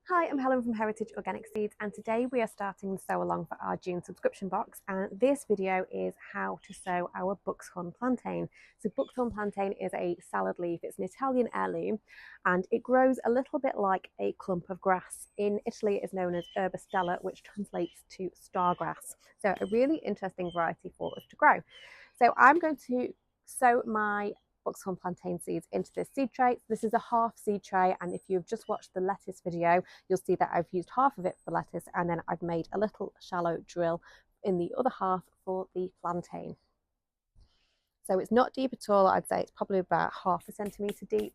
Hi, I'm Helen from Heritage Organic Seeds, and today we are starting the sow along for our June subscription box. And this video is how to sow our Bucks Horn Plantain. So Bucks Horn Plantain is a salad leaf. It's an Italian heirloom, and it grows a little bit like a clump of grass. In Italy, it is known as Herba stella, which translates to star grass. So a really interesting variety for us to grow. So I'm going to sow my Bucks Horn Plantain seeds into this seed tray. This is a half seed tray, and if you've just watched the lettuce video, you'll see that I've used half of it for lettuce, and then I've made a little shallow drill in the other half for the plantain. So it's not deep at all. I'd say it's probably about ½ centimetre deep.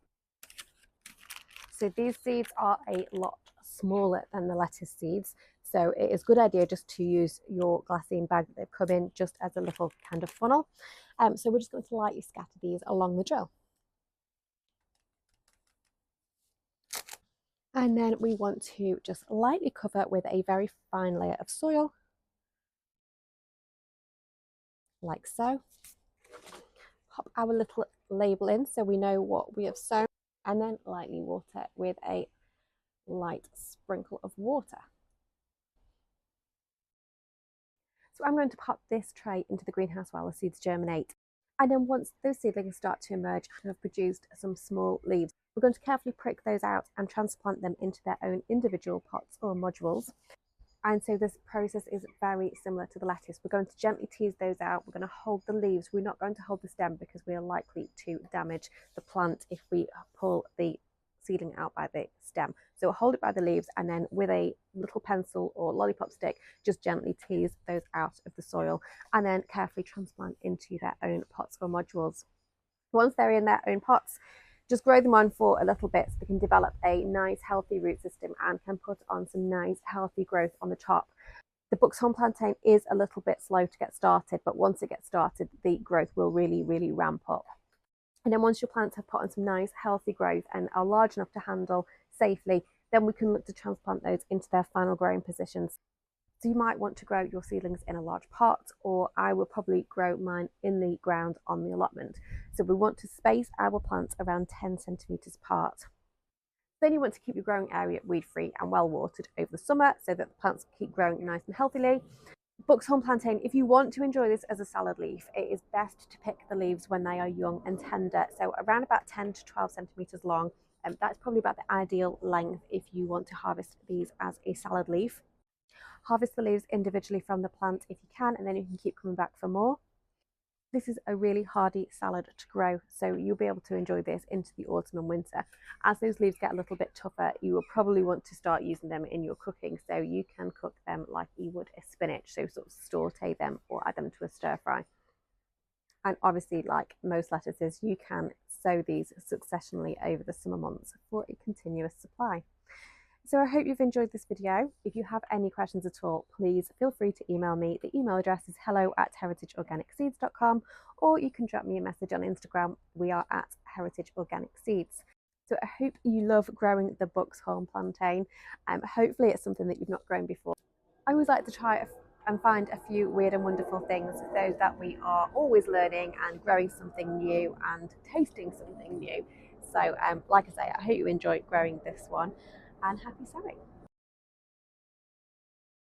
So these seeds are a lot smaller than the lettuce seeds, so it is a good idea just to use your glassine bag that they've come in just as a little kind of funnel. So we're just going to lightly scatter these along the drill. And then we want to just lightly cover with a very fine layer of soil, like so. Pop our little label in so we know what we have sown, and then lightly water with a light sprinkle of water. So I'm going to pop this tray into the greenhouse while the seeds germinate. And then once those seedlings start to emerge and have produced some small leaves, we're going to carefully prick those out and transplant them into their own individual pots or modules. And so this process is very similar to the lettuce. We're going to gently tease those out. We're going to hold the leaves. We're not going to hold the stem because we are likely to damage the plant if we pull the seedling out by the stem. So we'll hold it by the leaves, and then with a little pencil or lollipop stick, just gently tease those out of the soil, and then carefully transplant into their own pots or modules. Once they're in their own pots, just grow them on for a little bit so they can develop a nice healthy root system and can put on some nice healthy growth on the top. The Bucks Horn Plantain is a little bit slow to get started, but once it gets started, the growth will really ramp up. And then once your plants have put on some nice healthy growth and are large enough to handle safely, then we can look to transplant those into their final growing positions. So you might want to grow your seedlings in a large pot, or I will probably grow mine in the ground on the allotment. So we want to space our plants around 10 centimetres apart. Then you want to keep your growing area weed-free and well watered over the summer so that the plants keep growing nice and healthily. Bucks Horn Plantain, if you want to enjoy this as a salad leaf, it is best to pick the leaves when they are young and tender, so around about 10 to 12 centimetres long. That's probably about the ideal length if you want to harvest these as a salad leaf. Harvest the leaves individually from the plant if you can, and then you can keep coming back for more. This is a really hardy salad to grow, so you'll be able to enjoy this into the autumn and winter. As those leaves get a little bit tougher, you will probably want to start using them in your cooking, so you can cook them like you would a spinach, so sort of saute them or add them to a stir fry. And obviously, like most lettuces, you can sow these successionally over the summer months for a continuous supply. So I hope you've enjoyed this video. If you have any questions at all, please feel free to email me. The email address is hello@heritageorganicseeds.com, or you can drop me a message on Instagram. We are at Heritage Organic Seeds. So I hope you love growing the Bucks Horn Plantain. Hopefully it's something that you've not grown before. I always like to try and find a few weird and wonderful things so that we are always learning and growing something new and tasting something new. So like I say, I hope you enjoy growing this one, and happy sowing.